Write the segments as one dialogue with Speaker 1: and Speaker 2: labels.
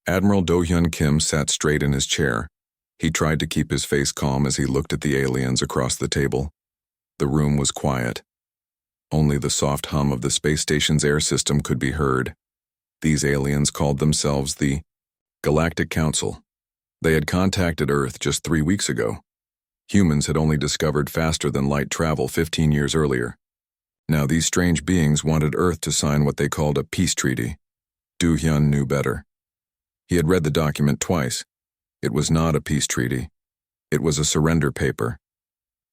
Speaker 1: Admiral Do-hyun Kim sat straight in his chair. He tried to keep his face calm as he looked at the aliens across the table. The room was quiet. Only the soft hum of the space station's air system could be heard. These aliens called themselves the Galactic Council. They had contacted Earth just 3 weeks ago. Humans had only discovered faster-than-light travel 15 years earlier. Now these strange beings wanted Earth to sign what they called a peace treaty. Do-hyun knew better. He had read the document twice. It was not a peace treaty. It was a surrender paper.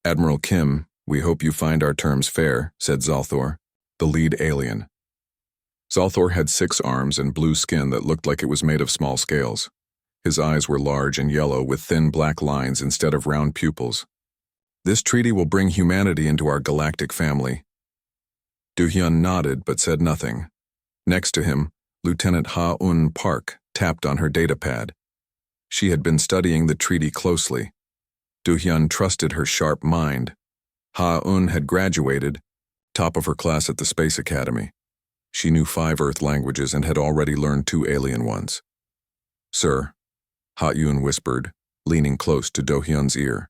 Speaker 1: "Admiral Kim, we hope you find our terms fair," said Zalthor, the lead alien. Zalthor had 6 arms and blue skin that looked like it was made of small scales. His eyes were large and yellow with thin black lines instead of round pupils. "This treaty will bring humanity into our galactic family." Do-hyun nodded but said nothing. Next to him, Lieutenant Ha-un Park tapped on her datapad. She had been studying the treaty closely. Do-hyun trusted her sharp mind. Ha-un had graduated, top of her class at the Space Academy. She knew 5 Earth languages and had already learned 2 alien ones. "Sir," Ha-un whispered, leaning close to Do-hyun's ear.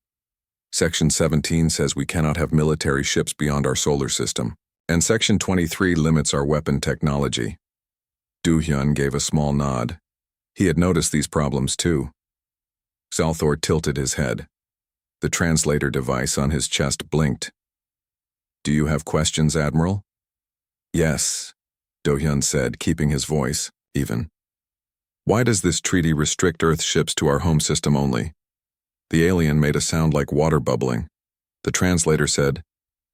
Speaker 1: "Section 17 says we cannot have military ships beyond our solar system, and Section 23 limits our weapon technology." Do-hyun gave a small nod. He had noticed these problems too. Zalthor tilted his head. The translator device on his chest blinked. "Do you have questions, Admiral?" "Yes," Do-hyun said, keeping his voice even. "Why does this treaty restrict Earth ships to our home system only?" The alien made a sound like water bubbling. The translator said,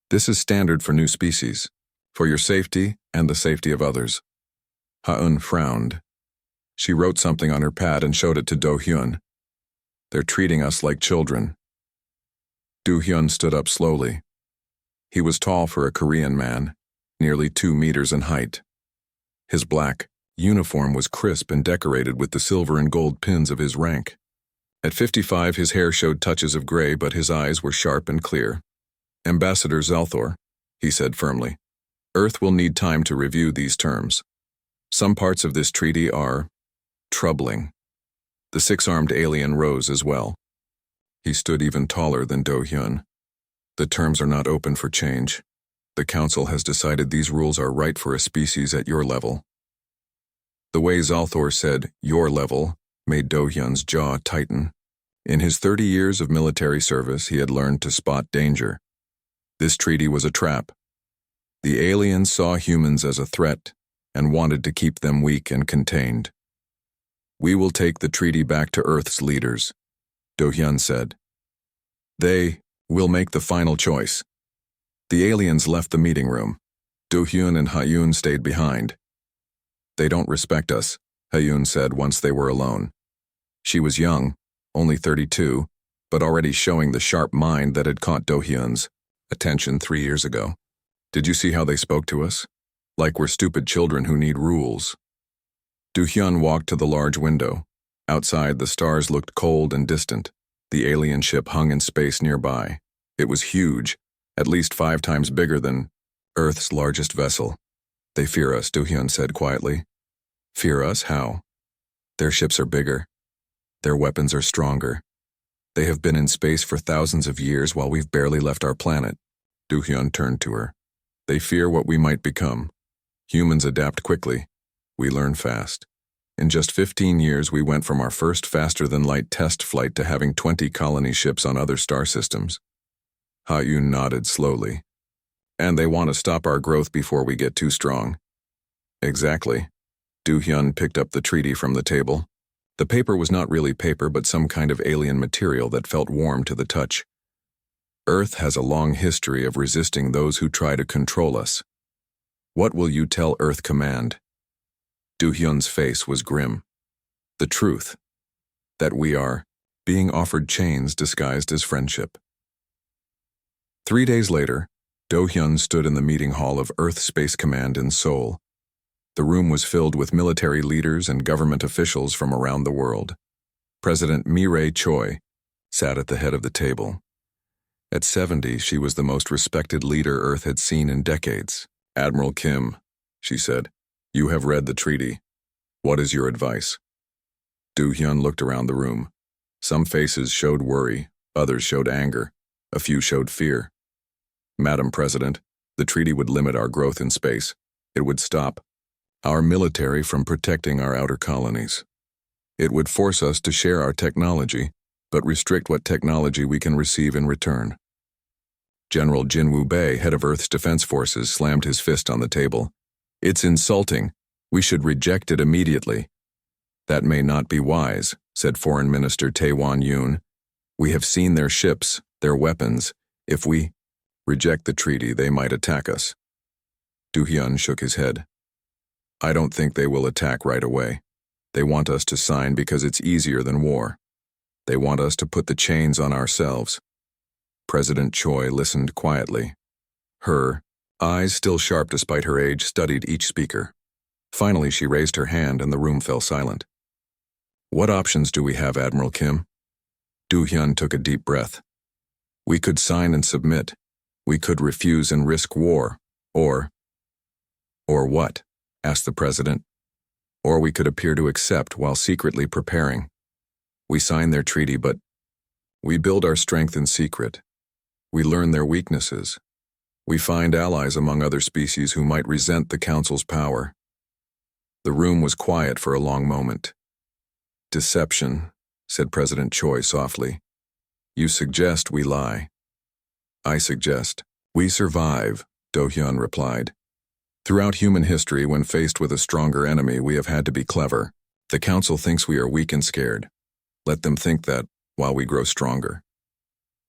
Speaker 1: "This is standard for new species, for your safety and the safety of others." Ha-un frowned. She wrote something on her pad and showed it to Do-hyun. "They're treating us like children." Do-hyun stood up slowly. He was tall for a Korean man, nearly 2 meters in height. His black uniform was crisp and decorated with the silver and gold pins of his rank. At 55, his hair showed touches of gray, but his eyes were sharp and clear. "Ambassador Zalthor," he said firmly, "Earth will need time to review these terms. Some parts of this treaty are troubling." The 6-armed alien rose as well. He stood even taller than Do-hyun. "The terms are not open for change. The Council has decided these rules are right for a species at your level." The way Zalthor said, "your level," made Do-hyun's jaw tighten. In his 30 years of military service, he had learned to spot danger. This treaty was a trap. The aliens saw humans as a threat and wanted to keep them weak and contained. "We will take the treaty back to Earth's leaders," Do-hyun said. "They will make the final choice." The aliens left the meeting room. Do-hyun and Ha-un stayed behind. "They don't respect us," Ha-un said once they were alone. She was young, only 32, but already showing the sharp mind that had caught Do-hyun's attention 3 years ago. "Did you see how they spoke to us? Like we're stupid children who need rules." Do-hyun walked to the large window. Outside, the stars looked cold and distant. The alien ship hung in space nearby. It was huge, at least 5 times bigger than Earth's largest vessel. "They fear us," Do-hyun said quietly. "Fear us? How?" "Their ships are bigger. Their weapons are stronger. They have been in space for thousands of years while we've barely left our planet." Do-hyun turned to her. "They fear what we might become. Humans adapt quickly. We learn fast. In just 15 years, we went from our first faster-than-light test flight to having 20 colony ships on other star systems." Ha-un nodded slowly. "And they want to stop our growth before we get too strong." "Exactly." Do-hyun picked up the treaty from the table. The paper was not really paper, but some kind of alien material that felt warm to the touch. "Earth has a long history of resisting those who try to control us. What will you tell Earth Command?" Do-hyun's face was grim. "The truth. That we are being offered chains disguised as friendship." 3 days later, Do-hyun stood in the meeting hall of Earth Space Command in Seoul. The room was filled with military leaders and government officials from around the world. President Mi-rae Choi sat at the head of the table. At 70, she was the most respected leader Earth had seen in decades. "Admiral Kim," she said, "you have read the treaty. What is your advice?" Do-hyun looked around the room. Some faces showed worry, others showed anger, a few showed fear. Madam President, the treaty would limit our growth in space. It would stop our military from protecting our outer colonies. It would force us to share our technology, but restrict what technology we can receive in return. General Jinwoo Bae, head of Earth's Defense Forces, slammed his fist on the table. It's insulting. We should reject it immediately. That may not be wise, said Foreign Minister Tae Won-yoon. We have seen their ships, their weapons. If we reject the treaty, they might attack us. Do-hyun shook his head. I don't think they will attack right away. They want us to sign because it's easier than war. They want us to put the chains on ourselves. President Choi listened quietly. Her eyes, still sharp despite her age, studied each speaker. Finally, she raised her hand and the room fell silent. What options do we have, Admiral Kim? Do-hyun took a deep breath. We could sign and submit. We could refuse and risk war. Or what? Asked the president. Or we could appear to accept while secretly preparing. We sign their treaty, but we build our strength in secret. We learn their weaknesses. We find allies among other species who might resent the Council's power. The room was quiet for a long moment. Deception, said President Choi softly. You suggest we lie. I suggest we survive, Do-hyun replied. Throughout human history, when faced with a stronger enemy, we have had to be clever. The Council thinks we are weak and scared. Let them think that while we grow stronger.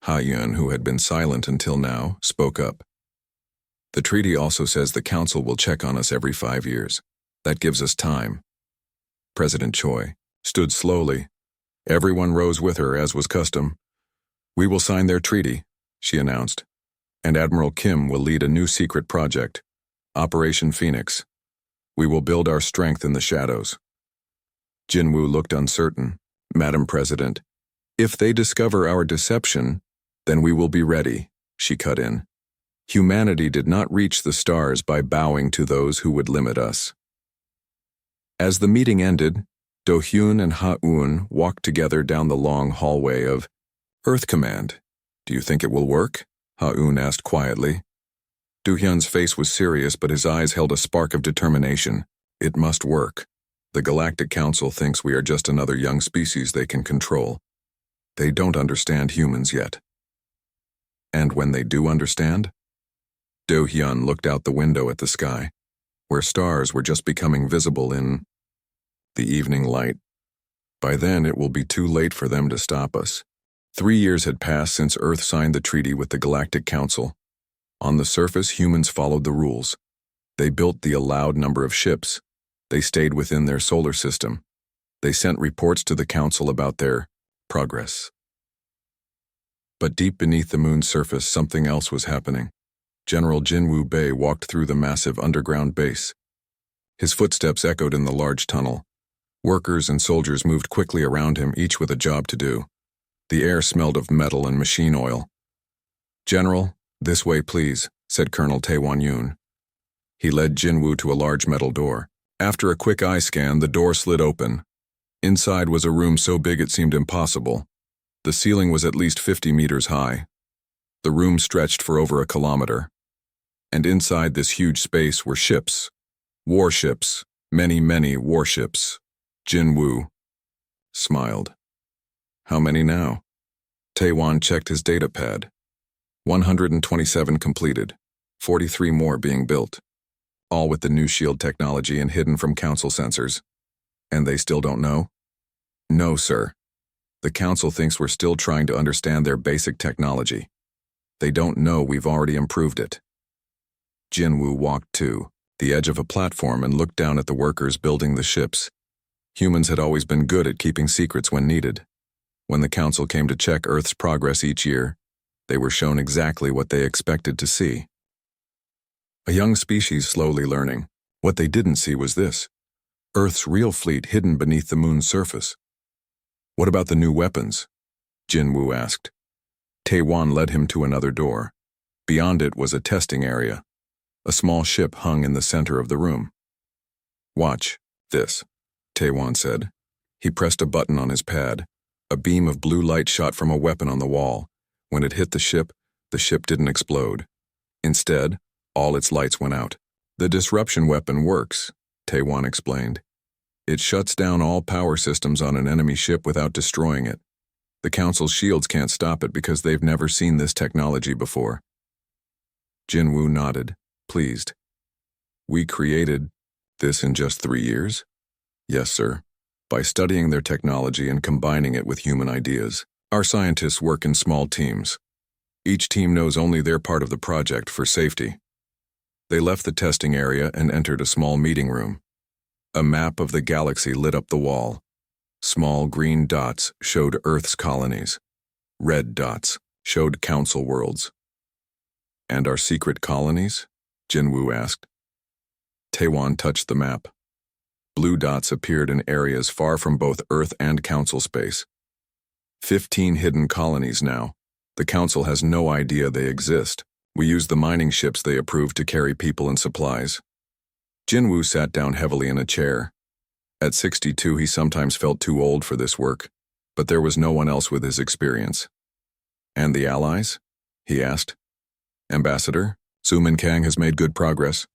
Speaker 1: Ha-yun, who had been silent until now, spoke up. The treaty also says the Council will check on us every 5 years. That gives us time. President Choi stood slowly. Everyone rose with her, as was custom. We will sign their treaty, she announced, and Admiral Kim will lead a new secret project, Operation Phoenix. We will build our strength in the shadows. Jinwoo looked uncertain. Madam President, if they discover our deception, then we will be ready, she cut in. Humanity did not reach the stars by bowing to those who would limit us. As the meeting ended, Do-hyun and Ha-eun walked together down the long hallway of Earth Command. Do you think it will work? Ha-eun asked quietly. Do-hyun's face was serious, but his eyes held a spark of determination. It must work. The Galactic Council thinks we are just another young species they can control. They don't understand humans yet. And when they do understand? Do-hyun looked out the window at the sky, where stars were just becoming visible in the evening light. By then, it will be too late for them to stop us. 3 years had passed since Earth signed the treaty with the Galactic Council. On the surface, humans followed the rules. They built the allowed number of ships. They stayed within their solar system. They sent reports to the Council about their progress. But deep beneath the moon's surface, something else was happening. General Jinwoo Bae walked through the massive underground base. His footsteps echoed in the large tunnel. Workers and soldiers moved quickly around him, each with a job to do. The air smelled of metal and machine oil. General, this way please, said Colonel Tae Won-yoon. He led Jinwoo to a large metal door. After a quick eye scan, the door slid open. Inside was a room so big it seemed impossible. The ceiling was at least 50 meters high. The room stretched for over a kilometer. And inside this huge space were ships. Warships. Many warships. Jinwoo smiled. How many now? Taewon checked his data pad. 127 completed. 43 more being built. All with the new shield technology and hidden from Council sensors. And they still don't know? No, sir. The Council thinks we're still trying to understand their basic technology. They don't know we've already improved it. Jinwoo walked to the edge of a platform and looked down at the workers building the ships. Humans had always been good at keeping secrets when needed. When the Council came to check Earth's progress each year, they were shown exactly what they expected to see. A young species slowly learning. What they didn't see was this: Earth's real fleet hidden beneath the moon's surface. What about the new weapons? Jinwoo asked. Taewon led him to another door. Beyond it was a testing area. A small ship hung in the center of the room. Watch this, Taewon said. He pressed a button on his pad. A beam of blue light shot from a weapon on the wall. When it hit the ship didn't explode. Instead, all its lights went out. The disruption weapon works, Taewon explained. It shuts down all power systems on an enemy ship without destroying it. The Council's shields can't stop it because they've never seen this technology before. Jinwoo nodded, pleased. We created this in just 3 years? Yes, sir. By studying their technology and combining it with human ideas. Our scientists work in small teams. Each team knows only their part of the project for safety. They left the testing area and entered a small meeting room. A map of the galaxy lit up the wall. Small green dots showed Earth's colonies. Red dots showed Council worlds. And our secret colonies? Jinwoo asked. Taewon touched the map. Blue dots appeared in areas far from both Earth and Council space. 15 hidden colonies now. The Council has no idea they exist. We use the mining ships they approved to carry people and supplies. Jinwoo sat down heavily in a chair. At 62, he sometimes felt too old for this work, but there was no one else with his experience. And the allies? He asked. Ambassador, Sumin Kang has made good progress.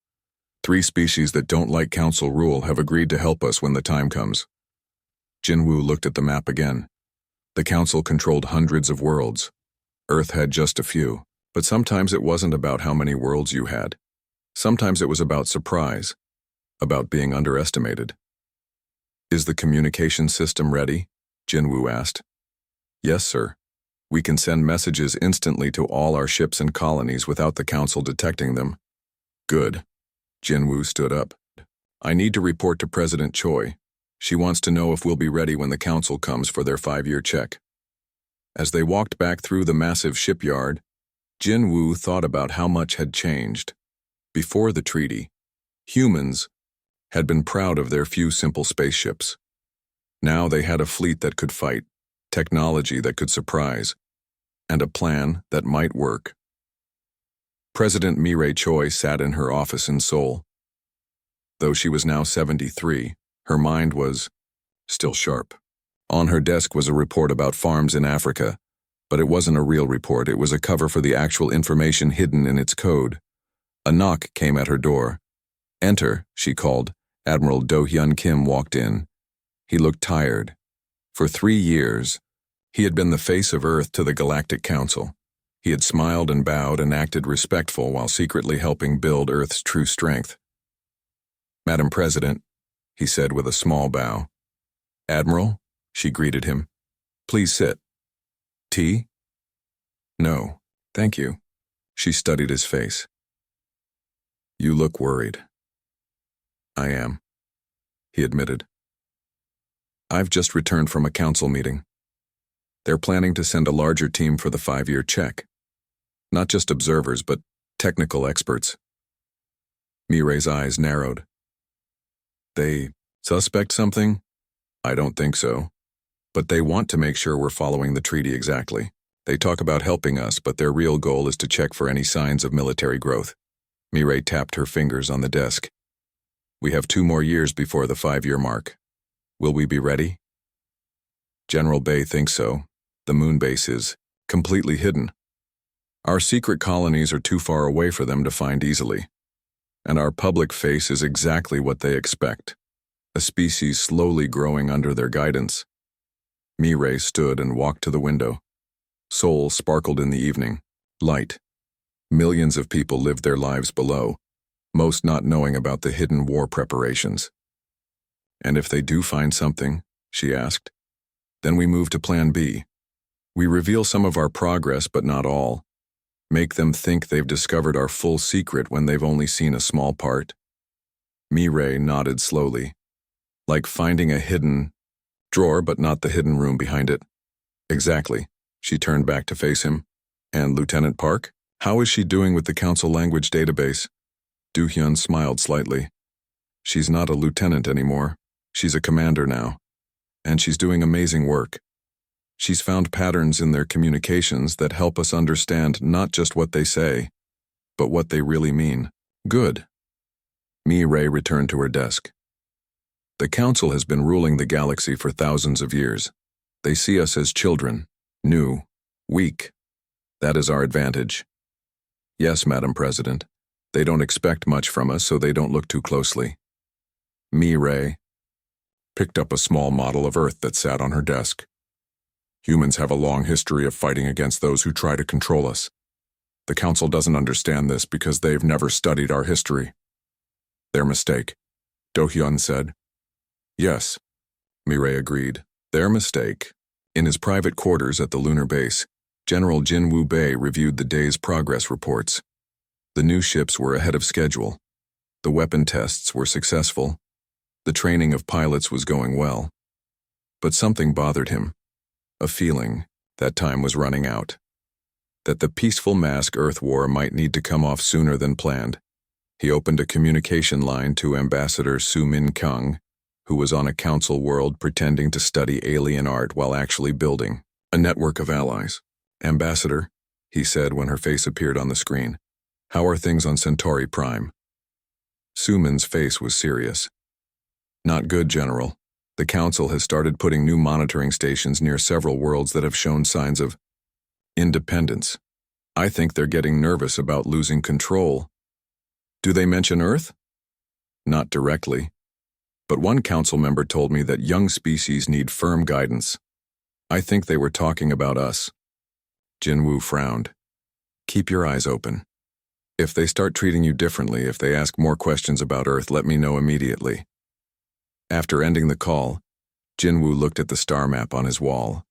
Speaker 1: 3 species that don't like Council rule have agreed to help us when the time comes. Jinwoo looked at the map again. The Council controlled hundreds of worlds. Earth had just a few, but sometimes it wasn't about how many worlds you had. Sometimes it was about surprise, about being underestimated. Is the communication system ready? Jinwoo asked. Yes, sir. We can send messages instantly to all our ships and colonies without the Council detecting them. Good. Jinwoo stood up. I need to report to President Choi. She wants to know if we'll be ready when the Council comes for their 5-year check. As they walked back through the massive shipyard, Jinwoo thought about how much had changed. Before the treaty, humans had been proud of their few simple spaceships. Now they had a fleet that could fight, technology that could surprise, and a plan that might work. President Mireille Choi sat in her office in Seoul. Though she was now 73, her mind was still sharp. On her desk was a report about farms in Africa, but it wasn't a real report. It was a cover for the actual information hidden in its code. A knock came at her door. Enter, she called. Admiral Do-hyun Kim walked in. He looked tired. For 3 years, he had been the face of Earth to the Galactic Council. He had smiled and bowed and acted respectful while secretly helping build Earth's true strength. Madam President, he said with a small bow. Admiral, she greeted him. Please sit. Tea? No, thank you. She studied his face. You look worried. I am, he admitted. I've just returned from a council meeting. They're planning to send a larger team for the 5-year check. Not just observers, but technical experts. Mireille's eyes narrowed. They suspect something? I don't think so. But they want to make sure we're following the treaty exactly. They talk about helping us, but their real goal is to check for any signs of military growth. Mireille tapped her fingers on the desk. We have 2 more years before the 5-year mark. Will we be ready? General Bay thinks so. The moon base is completely hidden. Our secret colonies are too far away for them to find easily. And our public face is exactly what they expect. A species slowly growing under their guidance. Mireille stood and walked to the window. Seoul sparkled in the evening. Light. Millions of people lived their lives below, most not knowing about the hidden war preparations. And if they do find something, she asked, then we move to Plan B. We reveal some of our progress, but not all. Make them think they've discovered our full secret when they've only seen a small part. Mireille nodded slowly, like finding a hidden drawer but not the hidden room behind it. Exactly. She turned back to face him. And Lieutenant Park? How is she doing with the Council language database? Do-hyun smiled slightly. She's not a lieutenant anymore. She's a commander now. And she's doing amazing work. She's found patterns in their communications that help us understand not just what they say, but what they really mean. Good. Mireille returned to her desk. The Council has been ruling the galaxy for thousands of years. They see us as children, new, weak. That is our advantage. Yes, Madam President. They don't expect much from us, so they don't look too closely. Ray picked up a small model of Earth that sat on her desk. Humans have a long history of fighting against those who try to control us. The Council doesn't understand this because they've never studied our history. Their mistake, Do-hyun said. Yes, Ray agreed. Their mistake. In his private quarters at the lunar base, General Jin-woo Bae reviewed the day's progress reports. The new ships were ahead of schedule. The weapon tests were successful. The training of pilots was going well. But something bothered him. A feeling that time was running out. That the peaceful mask Earth war might need to come off sooner than planned. He opened a communication line to Ambassador Soo-min Kang, who was on a council world pretending to study alien art while actually building a network of allies. Ambassador, he said when her face appeared on the screen. How are things on Centauri Prime? Soo-min's face was serious. Not good, General. The Council has started putting new monitoring stations near several worlds that have shown signs of independence. I think they're getting nervous about losing control. Do they mention Earth? Not directly. But one council member told me that young species need firm guidance. I think they were talking about us. Jin-woo frowned. Keep your eyes open. If they start treating you differently, if they ask more questions about Earth, let me know immediately. After ending the call, Jin-woo looked at the star map on his wall.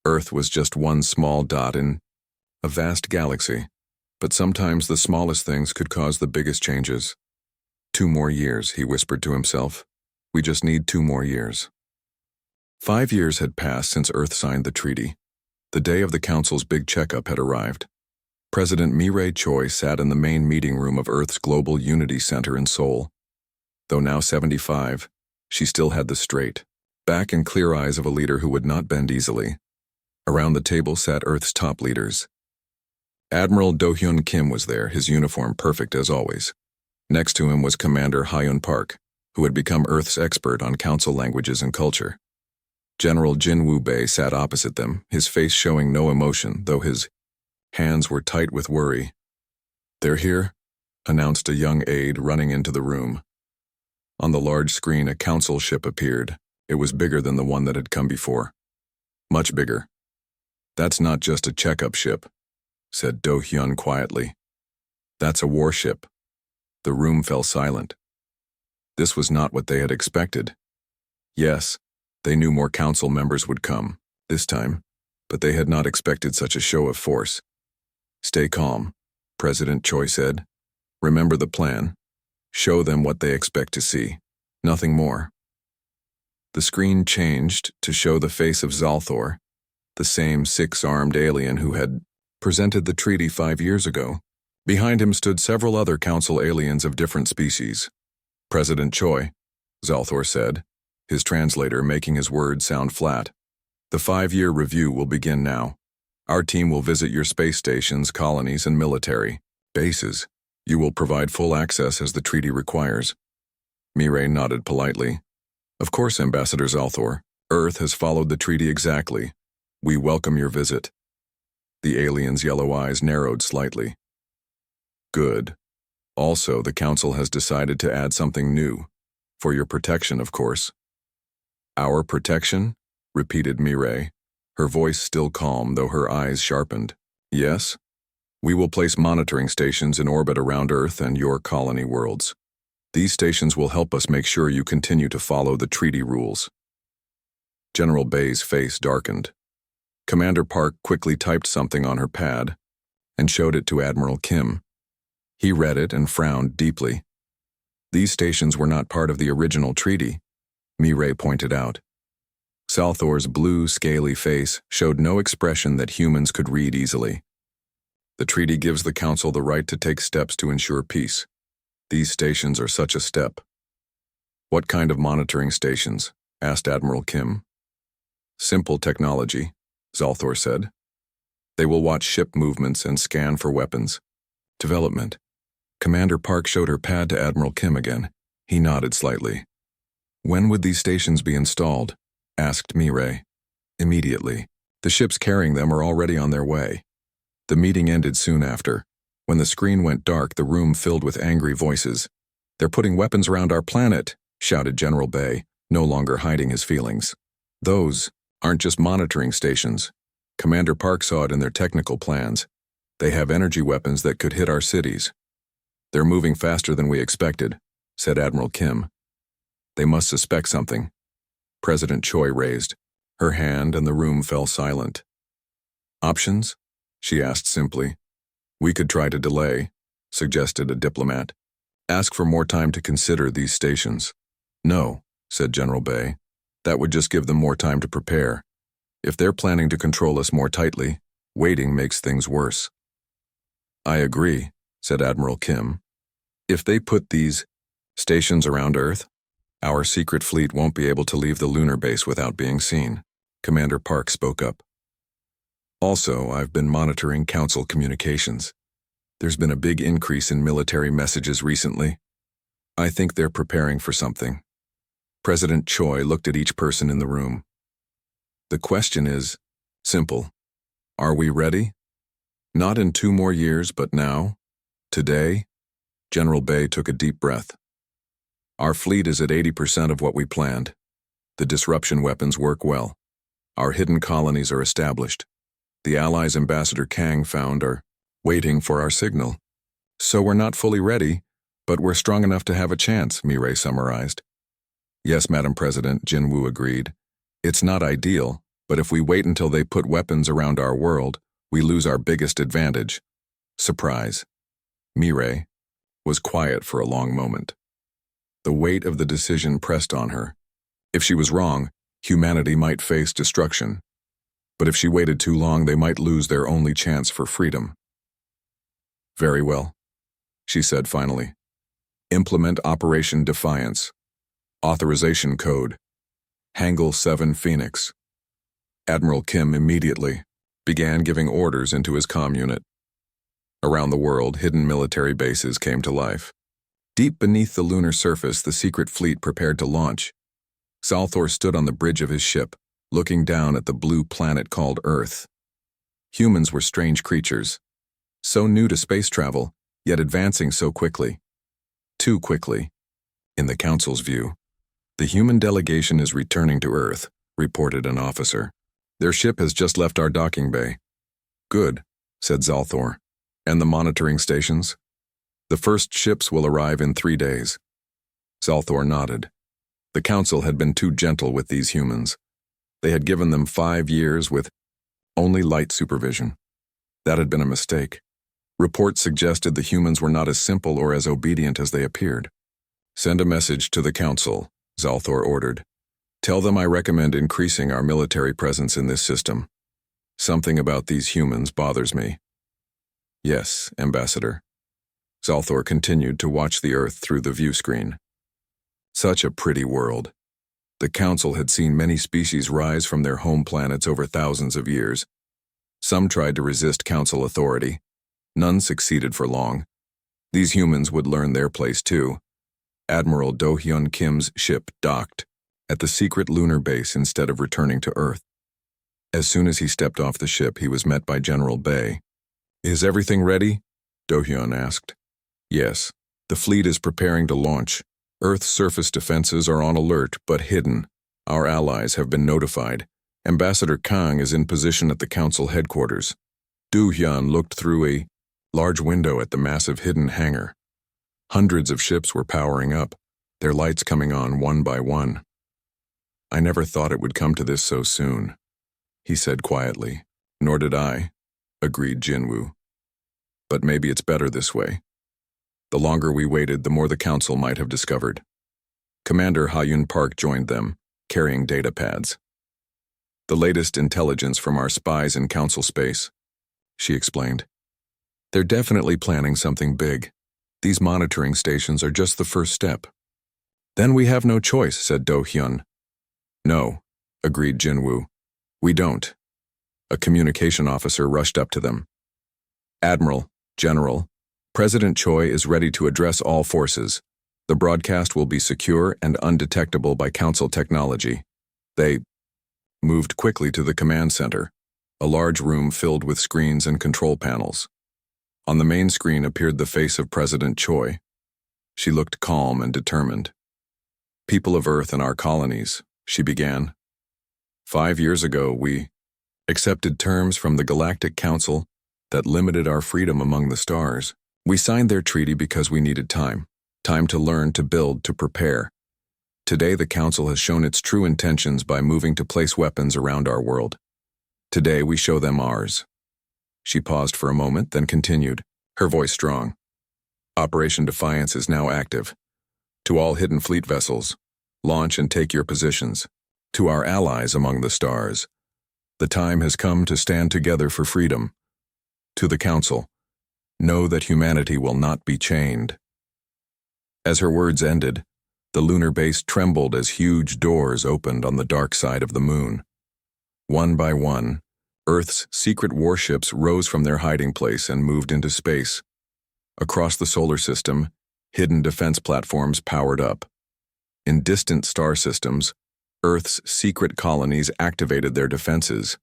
Speaker 1: Earth was just one small dot in a vast galaxy, but sometimes the smallest things could cause the biggest changes. 2 more years, he whispered to himself. We just need 2 more years. 5 years had passed since Earth signed the treaty. The day of the Council's big checkup had arrived. President Mi-rae Choi sat in the main meeting room of Earth's Global Unity Center in Seoul. Though now 75, she still had the straight, back and clear eyes of a leader who would not bend easily. Around the table sat Earth's top leaders. Admiral Do-hyun Kim was there, his uniform perfect as always. Next to him was Commander Hyun Park, who had become Earth's expert on Council languages and culture. General Jin-woo Bae sat opposite them, his face showing no emotion, though his hands were tight with worry. They're here, announced a young aide running into the room. On the large screen, a council ship appeared. It was bigger than the one that had come before. Much bigger. That's not just a checkup ship, said Do-hyun quietly. That's a warship. The room fell silent. This was not what they had expected. Yes, they knew more council members would come, this time, but they had not expected such a show of force. Stay calm, President Choi said. Remember the plan. Show them what they expect to see. Nothing more. The screen changed to show the face of Zalthor, the same 6-armed alien who had presented the treaty 5 years ago. Behind him stood several other council aliens of different species. President Choi, Zalthor said, his translator making his words sound flat. The 5-year review will begin now. Our team will visit your space stations, colonies, and military bases. You will provide full access as the treaty requires. Mi-rae nodded politely. Of course, Ambassador Zalthor. Earth has followed the treaty exactly. We welcome your visit. The alien's yellow eyes narrowed slightly. Good. Also, the Council has decided to add something new. For your protection, of course. Our protection? Repeated Mi-rae, her voice still calm though her eyes sharpened. Yes? We will place monitoring stations in orbit around Earth and your colony worlds. These stations will help us make sure you continue to follow the treaty rules. General Bae's face darkened. Commander Park quickly typed something on her pad and showed it to Admiral Kim. He read it and frowned deeply. These stations were not part of the original treaty, Mi-rae pointed out. Zalthor's blue, scaly face showed no expression that humans could read easily. The treaty gives the Council the right to take steps to ensure peace. These stations are such a step. What kind of monitoring stations? Asked Admiral Kim. Simple technology, Zalthor said. They will watch ship movements and scan for weapons. Development. Commander Park showed her pad to Admiral Kim again. He nodded slightly. When would these stations be installed? Asked Mirai. Immediately. The ships carrying them are already on their way. The meeting ended soon after. When the screen went dark, the room filled with angry voices. "They're putting weapons around our planet," shouted General Bay, no longer hiding his feelings. "Those aren't just monitoring stations. Commander Park saw it in their technical plans. They have energy weapons that could hit our cities." "They're moving faster than we expected," said Admiral Kim. "They must suspect something." President Choi raised her hand and the room fell silent. "Options?" she asked simply. "We could try to delay," suggested a diplomat. "Ask for more time to consider these stations." "No," said General Bay. "That would just give them more time to prepare. If they're planning to control us more tightly, waiting makes things worse." "I agree," said Admiral Kim. "If they put these stations around Earth, our secret fleet won't be able to leave the lunar base without being seen." Commander Park spoke up. "Also, I've been monitoring Council communications. There's been a big increase in military messages recently. I think they're preparing for something." President Choi looked at each person in the room. "The question is simple. Are we ready? Not in 2 more years, but now? Today?" General Bay took a deep breath. "Our fleet is at 80% of what we planned. The disruption weapons work well. Our hidden colonies are established. The Allies Ambassador Kang found are waiting for our signal. So we're not fully ready, but we're strong enough to have a chance," Mirai summarized. "Yes, Madam President," Jinwoo agreed. "It's not ideal, but if we wait until they put weapons around our world, we lose our biggest advantage. Surprise." Mirai was quiet for a long moment. The weight of the decision pressed on her. If she was wrong, humanity might face destruction. But if she waited too long, they might lose their only chance for freedom. "Very well," she said finally. "Implement Operation Defiance. Authorization Code. Hangul 7 Phoenix." Admiral Kim immediately began giving orders into his comm unit. Around the world, hidden military bases came to life. Deep beneath the lunar surface, the secret fleet prepared to launch. Zalthor stood on the bridge of his ship, looking down at the blue planet called Earth. Humans were strange creatures, so new to space travel, yet advancing so quickly. Too quickly, in the Council's view. "The human delegation is returning to Earth," reported an officer. "Their ship has just left our docking bay." "Good," said Zalthor. "And the monitoring stations?" "The first ships will arrive in 3 days." Zalthor nodded. The Council had been too gentle with these humans. They had given them 5 years with only light supervision. That had been a mistake. Reports suggested the humans were not as simple or as obedient as they appeared. "Send a message to the Council," Zalthor ordered. "Tell them I recommend increasing our military presence in this system. Something about these humans bothers me." "Yes, Ambassador." Zalthor continued to watch the Earth through the view screen. Such a pretty world. The Council had seen many species rise from their home planets over thousands of years. Some tried to resist Council authority. None succeeded for long. These humans would learn their place too. Admiral Do-hyun Kim's ship docked at the secret lunar base instead of returning to Earth. As soon as he stepped off the ship, he was met by General Bay. "Is everything ready?" Do-hyun asked. "Yes. The fleet is preparing to launch. Earth's surface defenses are on alert, but hidden. Our allies have been notified. Ambassador Kang is in position at the Council headquarters." Do-hyun looked through a large window at the massive hidden hangar. Hundreds of ships were powering up, their lights coming on one by one. "I never thought it would come to this so soon," he said quietly. "Nor did I," agreed Jinwoo. "But maybe it's better this way. The longer we waited, the more the Council might have discovered." Commander Ha-Yun Park joined them, carrying data pads. "The latest intelligence from our spies in Council space," she explained. "They're definitely planning something big. These monitoring stations are just the first step." "Then we have no choice," said Do-hyun. "No," agreed Jinwoo. "We don't." A communication officer rushed up to them. "Admiral, General, President Choi is ready to address all forces. The broadcast will be secure and undetectable by Council technology. They moved quickly to the command center, a large room filled with screens and control panels. On the main screen appeared the face of President Choi. She looked calm and determined. "People of Earth and our colonies," she began. "5 years ago, we accepted terms from the Galactic Council that limited our freedom among the stars. We signed their treaty because we needed time to learn, to build, to prepare. Today, the Council has shown its true intentions by moving to place weapons around our world. Today, we show them ours." She paused for a moment, then continued, her voice strong. "Operation Defiance is now active. To all hidden fleet vessels, launch and take your positions. To our allies among the stars, the time has come to stand together for freedom. To the Council, know that humanity will not be chained." As her words ended, the lunar base trembled as huge doors opened on the dark side of the moon. One by one, Earth's secret warships rose from their hiding place and moved into space. Across the solar system, hidden defense platforms powered up. In distant star systems, Earth's secret colonies activated their defenses.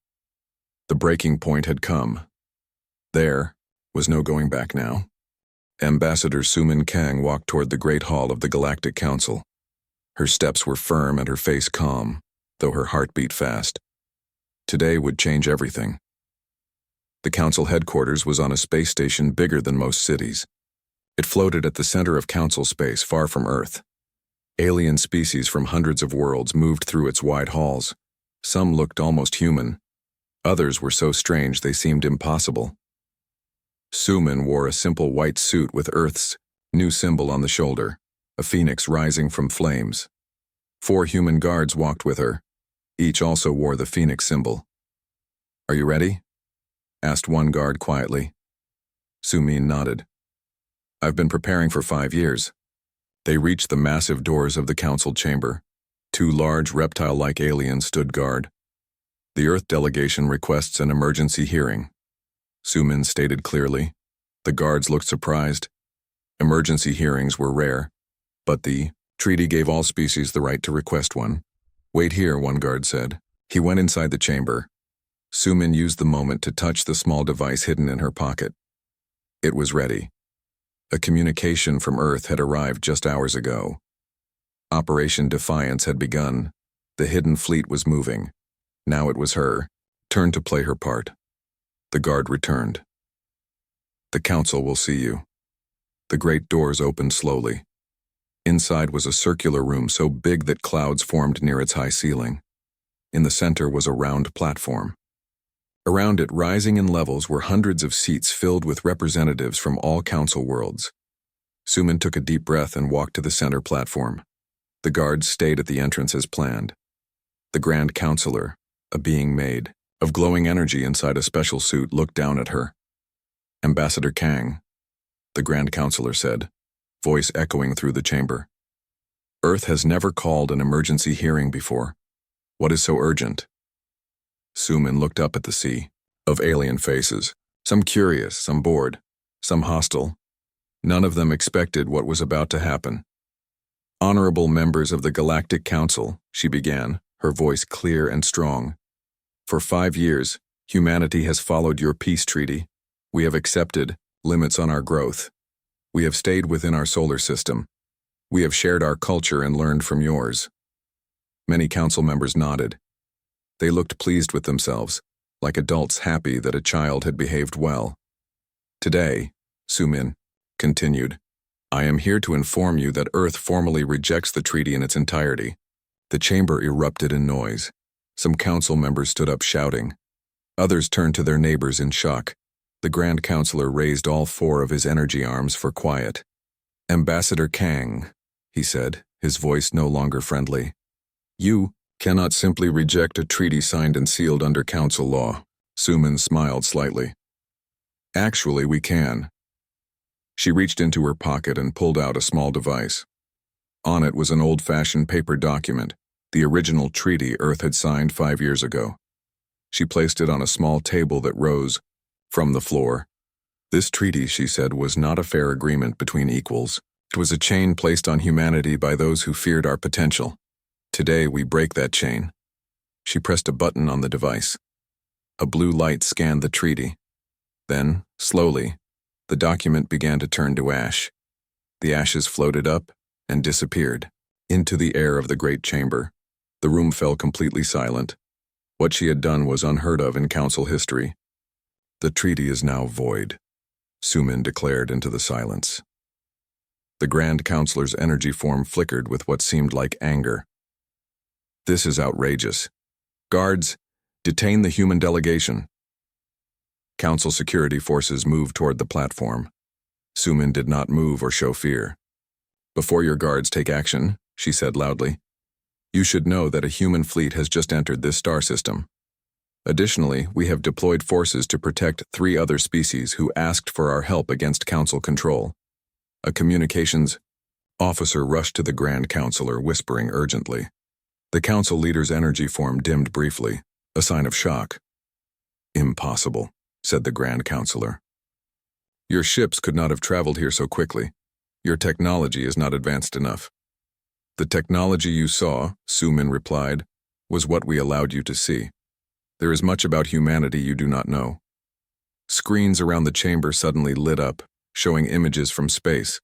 Speaker 1: The breaking point had come. There was no going back now. Ambassador Sumin Kang walked toward the Great Hall of the Galactic Council. Her steps were firm and her face calm, though her heart beat fast. Today would change everything. The Council headquarters was on a space station bigger than most cities. It floated at the center of Council space, far from Earth. Alien species from hundreds of worlds moved through its wide halls. Some looked almost human. Others were so strange they seemed impossible. Sumin wore a simple white suit with Earth's new symbol on the shoulder, a phoenix rising from flames. 4 human guards walked with her. Each also wore the phoenix symbol. "Are you ready?" asked one guard quietly. Sumin nodded. "I've been preparing for 5 years." They reached the massive doors of the council chamber. 2 large reptile-like aliens stood guard. "The Earth delegation requests an emergency hearing," Sumin stated clearly. The guards looked surprised. Emergency hearings were rare, but the treaty gave all species the right to request one. "Wait here," one guard said. He went inside the chamber. Sumin used the moment to touch the small device hidden in her pocket. It was ready. A communication from Earth had arrived just hours ago. Operation Defiance had begun. The hidden fleet was moving. Now it was her turn to play her part. The guard returned. "The council will see you." The great doors opened slowly. Inside was a circular room so big that clouds formed near its high ceiling. In the center was a round platform. Around it, rising in levels, were hundreds of seats filled with representatives from all council worlds. Sumin took a deep breath and walked to the center platform. The guards stayed at the entrance as planned. The Grand Counselor, a being made of glowing energy inside a special suit, looked down at her. "Ambassador Kang," the Grand Counselor said, voice echoing through the chamber. "Earth has never called an emergency hearing before. What is so urgent?" Sumin looked up at the sea of alien faces, some curious, some bored, some hostile. None of them expected what was about to happen. "Honorable members of the Galactic Council," she began, her voice clear and strong. "For 5 years, humanity has followed your peace treaty. We have accepted limits on our growth. We have stayed within our solar system. We have shared our culture and learned from yours." Many council members nodded. They looked pleased with themselves, like adults happy that a child had behaved well. "Today," Sumin continued, "I am here to inform you that Earth formally rejects the treaty in its entirety." The chamber erupted in noise. Some council members stood up shouting. Others turned to their neighbors in shock. The Grand Counselor raised all 4 of his energy arms for quiet. "Ambassador Kang," he said, his voice no longer friendly. "You cannot simply reject a treaty signed and sealed under council law." Sumin smiled slightly. "Actually, we can." She reached into her pocket and pulled out a small device. On it was an old-fashioned paper document, the original treaty Earth had signed 5 years ago. She placed it on a small table that rose from the floor. "This treaty," she said, "was not a fair agreement between equals. It was a chain placed on humanity by those who feared our potential. Today, we break that chain. She pressed a button on the device. A blue light scanned the treaty. Then, slowly, the document began to turn to ash. The ashes floated up and disappeared into the air of the great chamber. The room fell completely silent. What she had done was unheard of in council history. The treaty is now void, Sumin declared into the silence. The Grand Counselor's energy form flickered with what seemed like anger. This is outrageous. Guards, detain the human delegation. Council security forces moved toward the platform. Sumin did not move or show fear. Before your guards take action, she said loudly, you should know that a human fleet has just entered this star system. Additionally, we have deployed forces to protect 3 other species who asked for our help against Council control. A communications officer rushed to the Grand Counselor, whispering urgently. The Council leader's energy form dimmed briefly, a sign of shock. Impossible, said the Grand Counselor. Your ships could not have traveled here so quickly. Your technology is not advanced enough. The technology you saw, Sumin replied, was what we allowed you to see. There is much about humanity you do not know. Screens around the chamber suddenly lit up, showing images from space.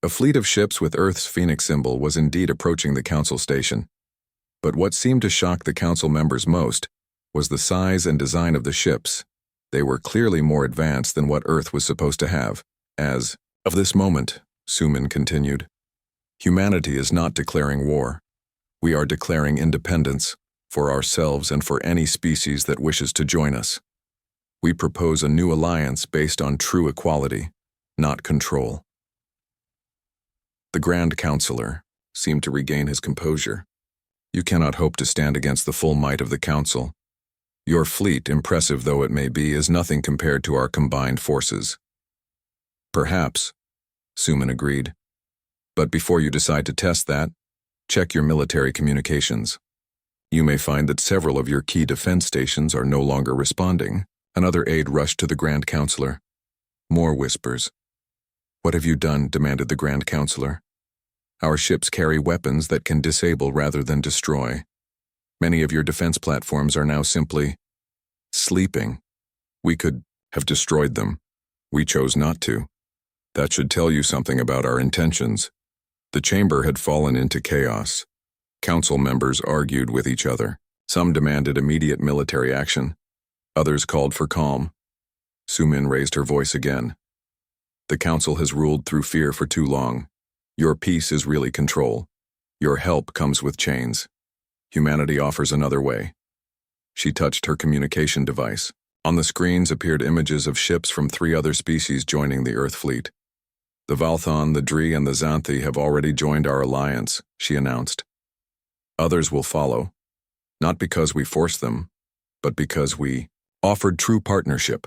Speaker 1: A fleet of ships with Earth's Phoenix symbol was indeed approaching the Council station. But what seemed to shock the Council members most was the size and design of the ships. They were clearly more advanced than what Earth was supposed to have. As of this moment, Sumin continued, humanity is not declaring war. We are declaring independence for ourselves and for any species that wishes to join us. We propose a new alliance based on true equality, not control. The Grand Counselor seemed to regain his composure. You cannot hope to stand against the full might of the Council. Your fleet, impressive though it may be, is nothing compared to our combined forces. Perhaps, Sumin agreed. But before you decide to test that, check your military communications. You may find that several of your key defense stations are no longer responding. Another aide rushed to the Grand Counselor. More whispers. What have you done? Demanded the Grand Counselor. Our ships carry weapons that can disable rather than destroy. Many of your defense platforms are now simply sleeping. We could have destroyed them. We chose not to. That should tell you something about our intentions. The chamber had fallen into chaos. Council members argued with each other. Some demanded immediate military action. Others called for calm. Sumin raised her voice again. The Council has ruled through fear for too long. Your peace is really control. Your help comes with chains. Humanity offers another way. She touched her communication device. On the screens appeared images of ships from 3 other species joining the Earth fleet. The Valthon, the Dree, and the Xanthi have already joined our alliance, she announced. Others will follow, not because we forced them, but because we offered true partnership.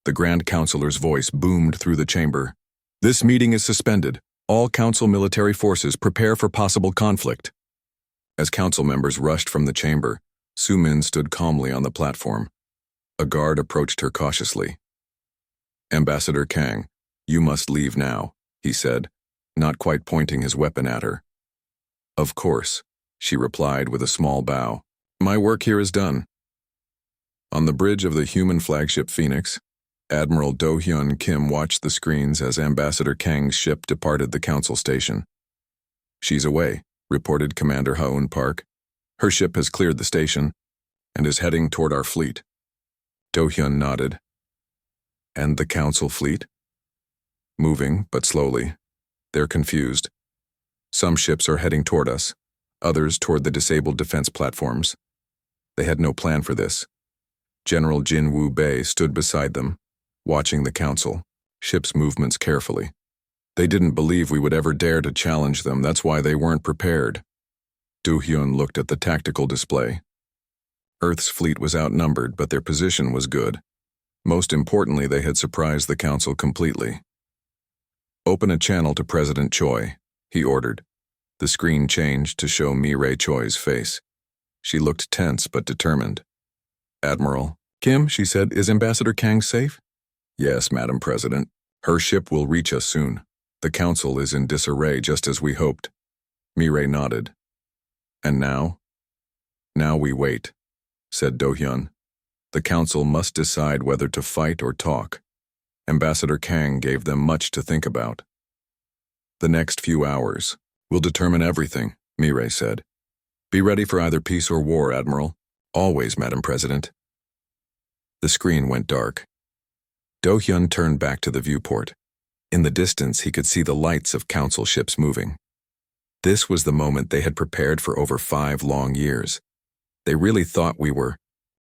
Speaker 1: The Grand Counselor's voice boomed through the chamber. This meeting is suspended. All Council military forces prepare for possible conflict. As Council members rushed from the chamber, Sumin stood calmly on the platform. A guard approached her cautiously. Ambassador Kang, you must leave now, he said, not quite pointing his weapon at her. Of course, she replied with a small bow. My work here is done. On the bridge of the human flagship Phoenix, Admiral Do-hyun Kim watched the screens as Ambassador Kang's ship departed the Council station. She's away, reported Commander Ha-eun Park. Her ship has cleared the station and is heading toward our fleet. Do-hyun nodded. And the Council fleet? Moving, but slowly. They're confused. Some ships are heading toward us, others toward the disabled defense platforms. They had no plan for this. General Jin Woo-bae stood beside them, watching the Council, ships' movements carefully. They didn't believe we would ever dare to challenge them, that's why they weren't prepared. Do-hyun looked at the tactical display. Earth's fleet was outnumbered, but their position was good. Most importantly, they had surprised the Council completely. Open a channel to President Choi, he ordered. The screen changed to show Mi-rae Choi's face. She looked tense but determined. Admiral, Kim, she said, is Ambassador Kang safe? Yes, Madam President. Her ship will reach us soon. The council is in disarray just as we hoped. Mireille nodded. And now? Now we wait, said Do-hyun. The council must decide whether to fight or talk. Ambassador Kang gave them much to think about. The next few hours will determine everything, Mireille said. Be ready for either peace or war, Admiral. Always, Madam President. The screen went dark. Do-hyun turned back to the viewport. In the distance, he could see the lights of council ships moving. This was the moment they had prepared for over 5 long years. They really thought we were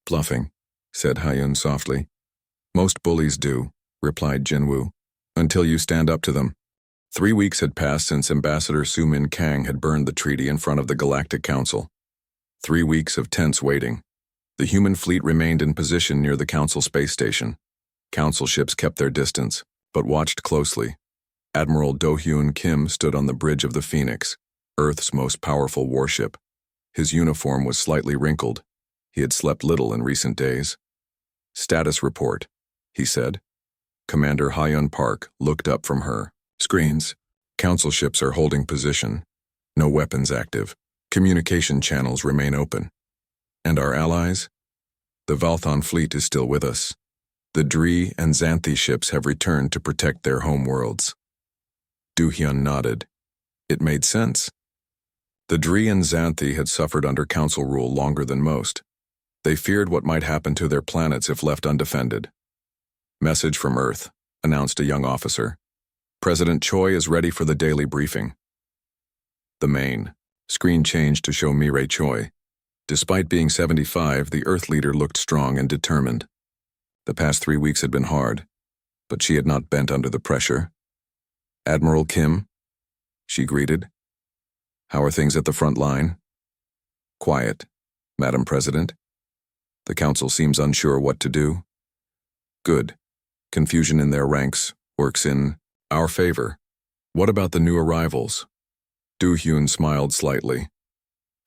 Speaker 1: bluffing, said Hyun softly. Most bullies do, replied Jinwoo, until you stand up to them. 3 weeks had passed since Ambassador Soo-min Kang had burned the treaty in front of the Galactic Council. 3 weeks of tense waiting. The human fleet remained in position near the Council space station. Council ships kept their distance, but watched closely. Admiral Do-hyun Kim stood on the bridge of the Phoenix, Earth's most powerful warship. His uniform was slightly wrinkled. He had slept little in recent days. Status report, he said. Commander Hyun Park looked up from her screens. Council ships are holding position. No weapons active. Communication channels remain open. And our allies? The Valthon fleet is still with us. The Dree and Xanthi ships have returned to protect their home worlds. Do-hyun nodded. It made sense. The Dree and Xanthi had suffered under council rule longer than most. They feared what might happen to their planets if left undefended. Message from Earth, announced a young officer. President Choi is ready for the daily briefing. The main screen changed to show Mireille Choi. Despite being 75, the Earth leader looked strong and determined. The past 3 weeks had been hard, but she had not bent under the pressure. Admiral Kim, she greeted. How are things at the front line? Quiet, Madam President. The council seems unsure what to do. Good. Confusion in their ranks works in our favor. What about the new arrivals? Do-hyun smiled slightly.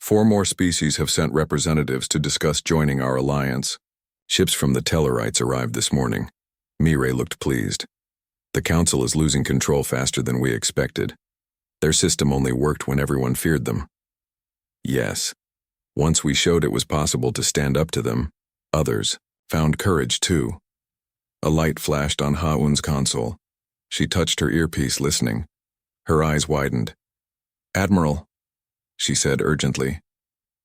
Speaker 1: 4 more species have sent representatives to discuss joining our alliance. Ships from the Tellarites arrived this morning. Mireille looked pleased. The council is losing control faster than we expected. Their system only worked when everyone feared them. Yes. Once we showed it was possible to stand up to them, others found courage too. A light flashed on Ha-eun's console. She touched her earpiece, listening. Her eyes widened. Admiral, she said urgently.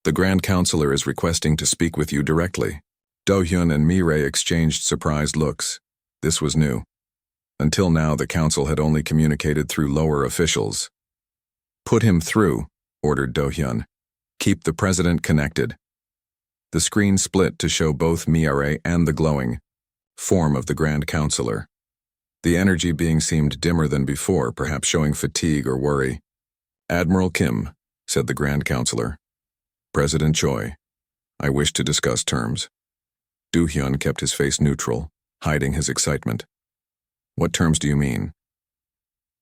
Speaker 1: The Grand Counselor is requesting to speak with you directly. Do-hyun and Mireille exchanged surprised looks. This was new. Until now, the council had only communicated through lower officials. Put him through, ordered Do-hyun. Keep the president connected. The screen split to show both Mireille and the glowing form of the Grand Counselor. The energy being seemed dimmer than before, perhaps showing fatigue or worry. Admiral Kim, said the Grand Counselor. President Choi, I wish to discuss terms. Do-hyun kept his face neutral, hiding his excitement. What terms do you mean?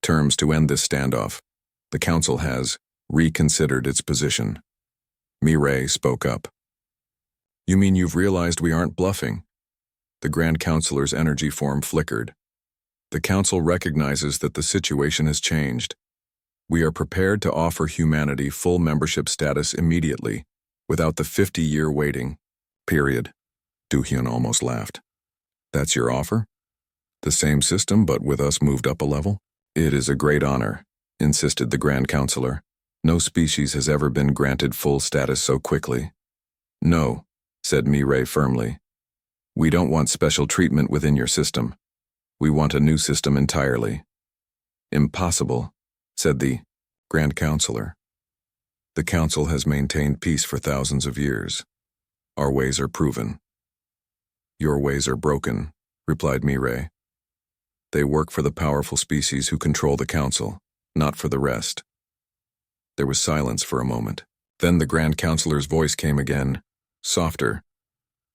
Speaker 1: Terms to end this standoff. The council has reconsidered its position. Mireille spoke up. You mean you've realized we aren't bluffing? The Grand Counselor's energy form flickered. The council recognizes that the situation has changed. We are prepared to offer humanity full membership status immediately, without the 50-year waiting period. Do-hyun almost laughed. That's your offer? The same system, but with us moved up a level? It is a great honor, insisted the Grand Counselor. No species has ever been granted full status so quickly. No, said Mireille firmly. We don't want special treatment within your system. We want a new system entirely. Impossible, said the Grand Counselor. The Council has maintained peace for thousands of years. Our ways are proven. Your ways are broken, replied Mireille. They work for the powerful species who control the Council, not for the rest. There was silence for a moment. Then the Grand Counselor's voice came again, softer.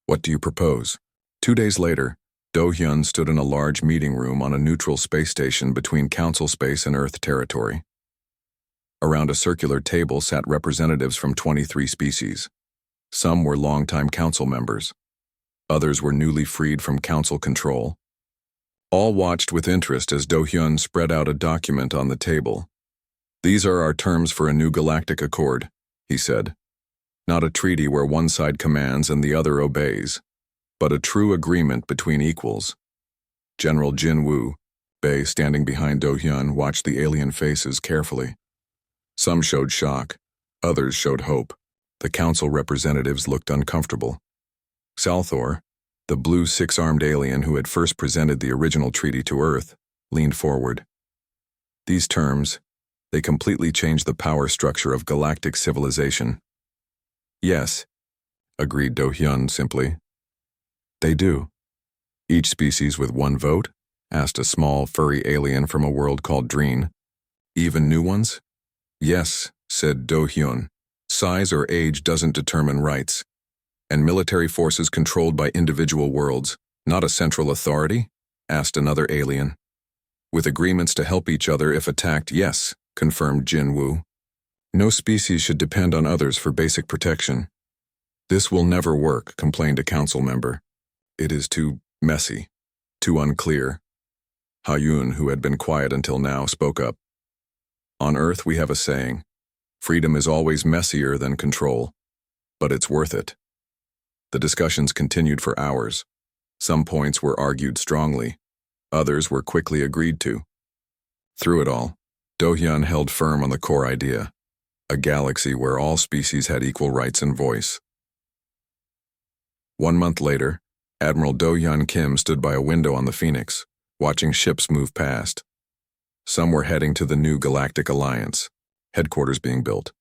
Speaker 1: What do you propose? 2 days later, Do-hyun stood in a large meeting room on a neutral space station between Council space and Earth territory. Around a circular table sat representatives from 23 species. Some were longtime Council members. Others were newly freed from Council control. All watched with interest as Do-hyun spread out a document on the table. "These are our terms for a new galactic accord," he said. "Not a treaty where one side commands and the other obeys, but a true agreement between equals." General Jin-woo, Bae standing behind Do-hyun, watched the alien faces carefully. Some showed shock, others showed hope. The council representatives looked uncomfortable. Salthor, the blue six-armed alien who had first presented the original treaty to Earth, leaned forward. "These terms, they completely change the power structure of galactic civilization." "Yes," agreed Do-hyun simply. "They do." "Each species with one vote?" asked a small, furry alien from a world called Dreen. "Even new ones?" "Yes," said Do-hyun. "Size or age doesn't determine rights. And military forces controlled by individual worlds, not a central authority?" asked another alien. "With agreements to help each other if attacked, yes," confirmed Jin-woo. "No species should depend on others for basic protection." "This will never work," complained a council member. "It is too messy, too unclear." Ha-yoon, who had been quiet until now, spoke up. "On Earth we have a saying, freedom is always messier than control, but it's worth it." The discussions continued for hours. Some points were argued strongly, others were quickly agreed to. Through it all, Do-hyun held firm on the core idea, a galaxy where all species had equal rights and voice. 1 month later, Admiral Do-hyun Kim stood by a window on the Phoenix, watching ships move past. Some were heading to the new Galactic Alliance, headquarters being built.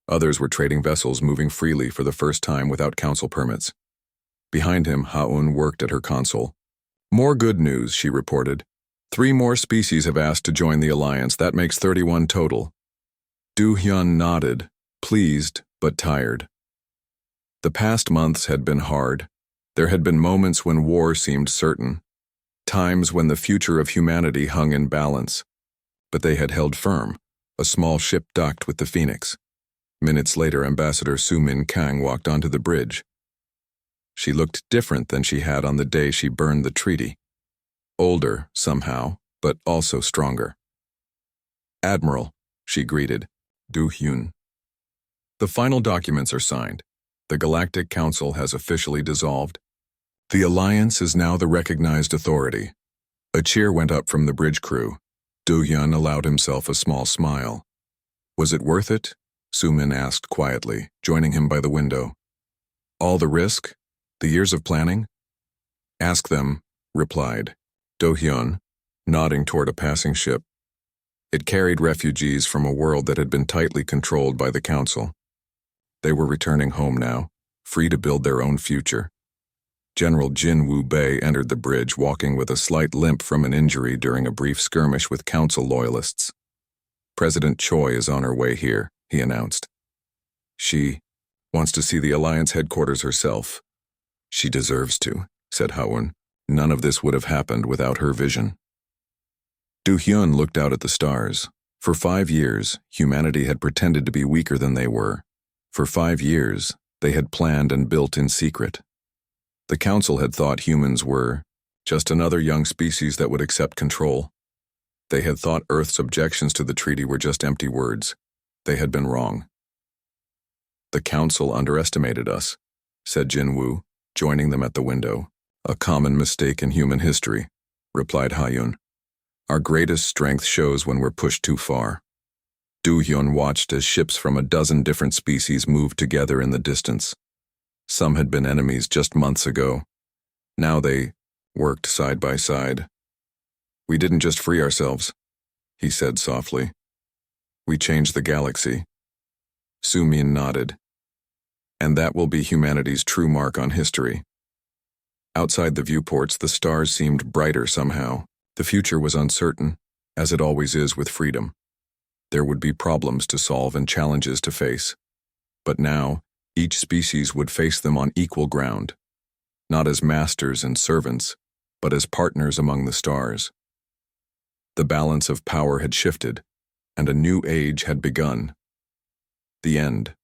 Speaker 1: Others were trading vessels moving freely for the first time without council permits. Behind him, Ha-eun worked at her console. "More good news," she reported. 3 more species have asked to join the alliance. That makes 31 total." Do-hyun nodded, pleased but tired. The past months had been hard. There had been moments when war seemed certain, times when the future of humanity hung in balance. But they had held firm. A small ship docked with the Phoenix. Minutes later, Ambassador Soo-min Kang walked onto the bridge. She looked different than she had on the day she burned the treaty. Older, somehow, but also stronger. "Admiral," she greeted, Do-hyun. "The final documents are signed. The Galactic Council has officially dissolved. The Alliance is now the recognized authority." A cheer went up from the bridge crew. Do-hyun allowed himself a small smile. "Was it worth it?" Soo-min asked quietly, joining him by the window. "All the risk? The years of planning?" "Ask them," replied Do-hyun, nodding toward a passing ship. It carried refugees from a world that had been tightly controlled by the Council. They were returning home now, free to build their own future. General Jin-woo Bae entered the bridge, walking with a slight limp from an injury during a brief skirmish with Council loyalists. "President Choi is on her way here," he announced. "She wants to see the Alliance headquarters herself." "She deserves to," said Ha-eun. "None of this would have happened without her vision." Do-hyun looked out at the stars. For 5 years, humanity had pretended to be weaker than they were. For 5 years, they had planned and built in secret. The Council had thought humans were just another young species that would accept control. They had thought Earth's objections to the treaty were just empty words. They had been wrong. "The Council underestimated us," said Jin-woo, joining them at the window. "A common mistake in human history," replied Ha-eun. "Our greatest strength shows when we're pushed too far." Do-hyun watched as ships from a dozen different species moved together in the distance. Some had been enemies just months ago. Now they worked side by side. "We didn't just free ourselves," he said softly. "We changed the galaxy." Soo-min nodded. "And that will be humanity's true mark on history." Outside the viewports, the stars seemed brighter somehow. The future was uncertain, as it always is with freedom. There would be problems to solve and challenges to face. But now, each species would face them on equal ground, not as masters and servants, but as partners among the stars. The balance of power had shifted, and a new age had begun. The end.